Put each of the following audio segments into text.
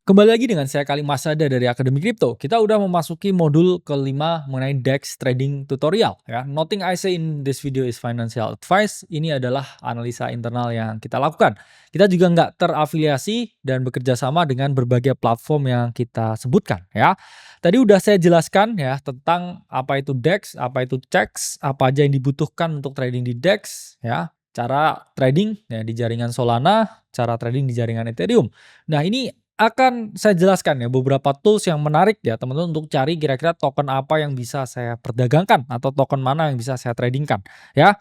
Kembali lagi dengan saya Kali Masada dari Akademi Kripto. Kita udah memasuki modul kelima mengenai DEX trading tutorial ya. Nothing I say in this video is financial advice. Ini adalah analisa internal yang kita lakukan. Kita juga nggak terafiliasi dan bekerja sama dengan berbagai platform yang kita sebutkan ya. Tadi udah saya jelaskan ya tentang apa itu DEX, apa itu CEX, apa aja yang dibutuhkan untuk trading di DEX ya. Cara trading ya di jaringan Solana, cara trading di jaringan Ethereum. Nah, ini akan saya jelaskan ya beberapa tools yang menarik ya teman-teman untuk cari kira-kira token apa yang bisa saya perdagangkan atau token mana yang bisa saya tradingkan ya.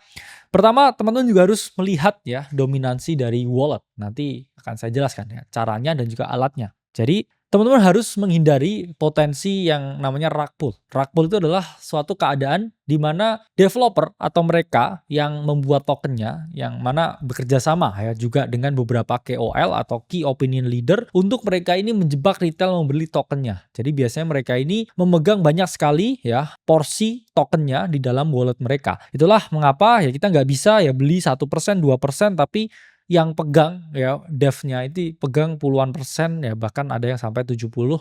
Pertama teman-teman juga harus melihat ya dominansi dari wallet. Nanti akan saya jelaskan ya caranya dan juga alatnya. Jadi teman-teman harus menghindari potensi yang namanya rug pull. Rug pull itu adalah suatu keadaan di mana developer atau mereka yang membuat tokennya, yang mana bekerja sama ya juga dengan beberapa KOL atau Key Opinion Leader untuk mereka ini menjebak retail membeli tokennya. Jadi biasanya mereka ini memegang banyak sekali ya porsi tokennya di dalam wallet mereka. Itulah mengapa ya kita nggak bisa ya beli 1%, 2%, tapi yang pegang ya devnya itu pegang puluhan persen ya bahkan ada yang sampai 70-50%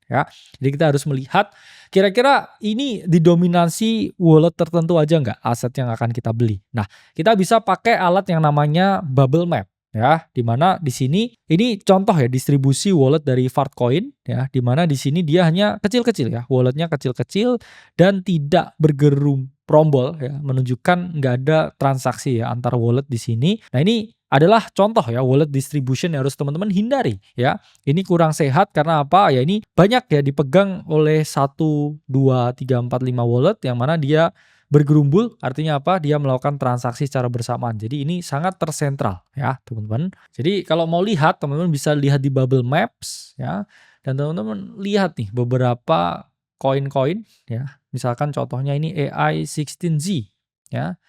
ya. Jadi kita harus melihat kira-kira ini didominasi wallet tertentu aja nggak aset yang akan kita beli. Nah, kita bisa pakai alat yang namanya bubble map ya, di mana di sini ini contoh ya distribusi wallet dari Fartcoin ya, di mana di sini dia hanya kecil-kecil ya, walletnya kecil-kecil dan tidak bergerombol ya, menunjukkan nggak ada transaksi ya antar wallet di sini. Nah, ini adalah contoh ya wallet distribution yang harus teman-teman hindari ya. Ini kurang sehat karena apa? Ya ini banyak ya dipegang oleh 1, 2, 3, 4, 5 wallet yang mana dia bergerumbul, artinya apa? Dia melakukan transaksi secara bersamaan. Jadi ini sangat tersentral ya, teman-teman. Jadi kalau mau lihat, teman-teman bisa lihat di Bubble Maps ya. Dan teman-teman lihat nih beberapa koin-koin ya. Misalkan contohnya ini AI16Z ya.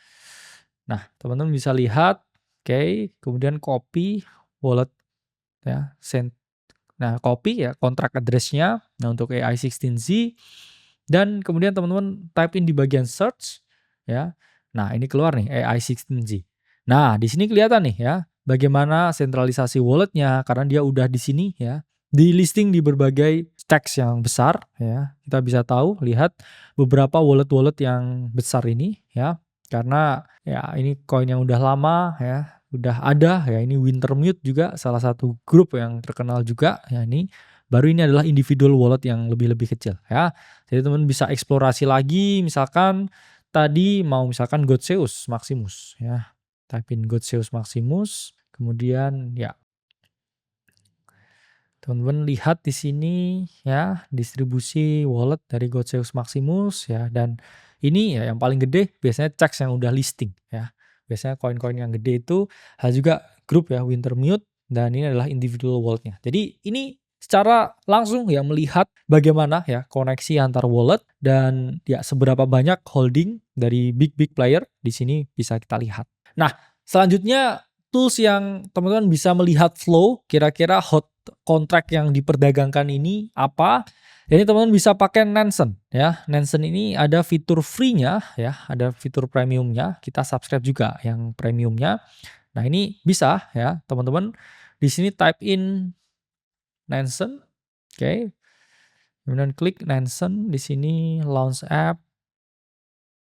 Nah, teman-teman bisa lihat, oke, kemudian copy wallet ya, nah, copy ya kontrak address-nya. Nah, untuk AI16Z dan kemudian teman-teman type in di bagian search ya. Nah, ini keluar nih AI16Z. Nah, di sini kelihatan nih ya bagaimana sentralisasi walletnya karena dia udah di sini ya. Di listing di berbagai stacks yang besar ya. Kita bisa tahu lihat beberapa wallet-wallet yang besar ini ya. Karena ya ini koin yang udah lama ya, udah ada ya, ini Wintermute juga salah satu grup yang terkenal juga ya ini. Baru ini adalah individual wallet yang lebih-lebih kecil ya. Jadi teman bisa eksplorasi lagi misalkan tadi mau misalkan Godseus Maximus ya. Type in Godseus Maximus, kemudian ya teman-teman lihat di sini ya distribusi wallet dari Godseus Maximus ya, dan ini ya yang paling gede biasanya CEX yang udah listing ya. Biasanya koin-koin yang gede itu juga grup ya Wintermute, dan ini adalah individual walletnya. Jadi ini secara langsung ya melihat bagaimana ya koneksi antar wallet dan ya seberapa banyak holding dari big player di sini bisa kita lihat. Nah, selanjutnya tools yang teman-teman bisa melihat flow kira-kira hot kontrak yang diperdagangkan ini apa. Jadi teman-teman bisa pakai Nansen ya. Nansen ini ada fitur free-nya ya, ada fitur premiumnya. Kita subscribe juga yang premiumnya. Nah, ini bisa ya teman-teman di sini type in Nansen, oke. Kemudian klik Nansen, di sini launch app.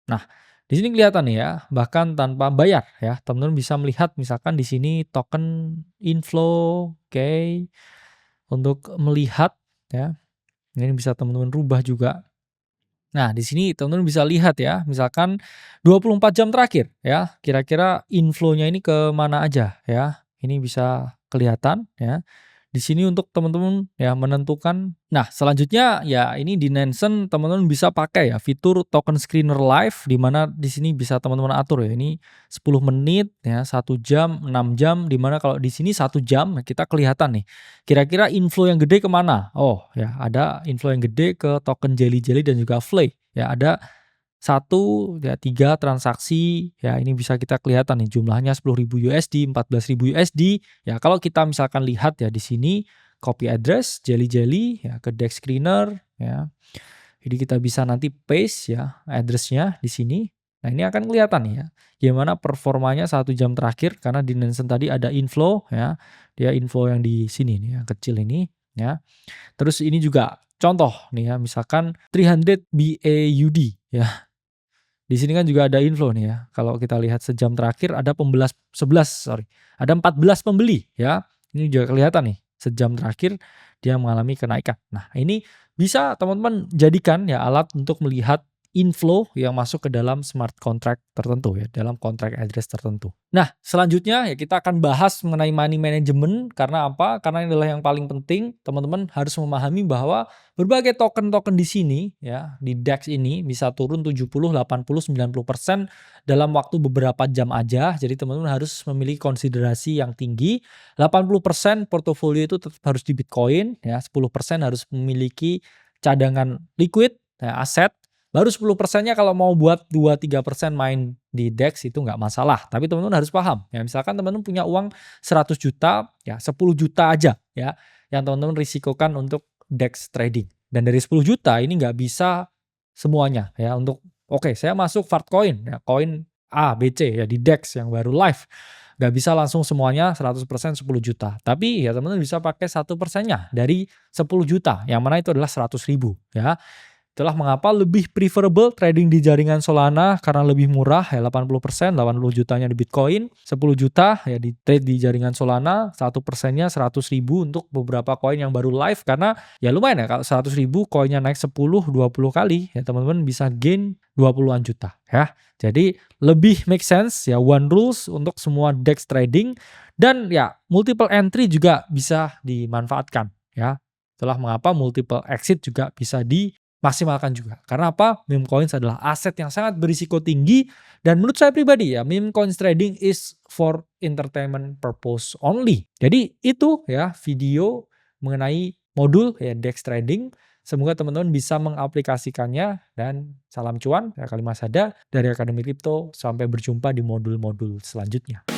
Nah, di sini kelihatan nih ya, bahkan tanpa bayar ya. Teman-teman bisa melihat misalkan di sini token inflow, oke. Untuk melihat ya, ini bisa teman-teman rubah juga. Nah, di sini teman-teman bisa lihat ya, misalkan 24 jam terakhir ya, kira-kira inflow-nya ini ke mana aja ya. Ini bisa kelihatan ya. Di sini untuk teman-teman ya menentukan. Nah, selanjutnya ya ini di Nansen teman-teman bisa pakai ya fitur token screener live, di mana di sini bisa teman-teman atur ya. Ini 10 menit ya, 1 jam, 6 jam, di mana kalau di sini 1 jam kita kelihatan nih. Kira-kira inflow yang gede kemana? Oh ya, ada inflow yang gede ke token Jelly Jelly dan juga Flay. Ya, ada 3 transaksi ya, ini bisa kita kelihatan nih jumlahnya 10.000 USD, 14.000 USD. Ya, kalau kita misalkan lihat ya di sini copy address Jelly Jelly ya ke DEX screener ya. Jadi kita bisa nanti paste ya address-nya di sini. Nah, ini akan kelihatan nih ya gimana performanya 1 jam terakhir karena di Nansen tadi ada inflow ya. Dia inflow yang di sini nih yang kecil ini. ya. Terus ini juga contoh nih ya, misalkan 300 BAUD ya. Di sini kan juga ada inflow nih ya. Kalau kita lihat sejam terakhir ada 11 sorry, ada 14 pembeli ya. Ini juga kelihatan nih, sejam terakhir dia mengalami kenaikan. Nah, ini bisa teman-teman jadikan ya alat untuk melihat inflow yang masuk ke dalam smart contract tertentu ya, dalam contract address tertentu. Nah, selanjutnya ya kita akan bahas mengenai money management. Karena apa? Karena ini adalah yang paling penting. Teman-teman harus memahami bahwa berbagai token-token di sini ya, di DEX ini bisa turun 70, 80, 90% dalam waktu beberapa jam aja. Jadi teman-teman harus memiliki konsiderasi yang tinggi. 80% portofolio itu tetap harus di Bitcoin ya, 10% harus memiliki cadangan liquid ya, aset. Baru 10%-nya kalau mau buat 2-3% main di DEX itu nggak masalah. Tapi teman-teman harus paham ya, misalkan teman-teman punya uang 100 juta ya, 10 juta aja ya yang teman-teman risikokan untuk DEX trading. Dan dari 10 juta ini nggak bisa semuanya ya untuk oke, saya masuk Fartcoin ya, koin A, B, C ya di DEX yang baru live. Nggak bisa langsung semuanya 100% 10 juta. Tapi ya teman-teman bisa pakai 1%-nya dari 10 juta. Yang mana itu adalah 100 ribu ya. Itulah mengapa lebih preferable trading di jaringan Solana karena lebih murah ya 80%, 80 jutanya di Bitcoin, 10 juta ya di trade di jaringan Solana, 1%-nya 100 ribu untuk beberapa koin yang baru live karena ya lumayan ya kalau 100 ribu koinnya naik 10-20 kali ya teman-teman bisa gain 20-an juta ya. Jadi lebih make sense ya one rules untuk semua DEX trading dan ya multiple entry juga bisa dimanfaatkan ya. Itulah mengapa multiple exit juga bisa maksimalkan juga. Karena apa? Meme coins adalah aset yang sangat berisiko tinggi dan menurut saya pribadi ya, meme coins trading is for entertainment purpose only. Jadi itu ya video mengenai modul ya DEX trading. Semoga teman-teman bisa mengaplikasikannya dan salam cuan ya Kalimasada dari Akademi Kripto. Sampai berjumpa di modul-modul selanjutnya.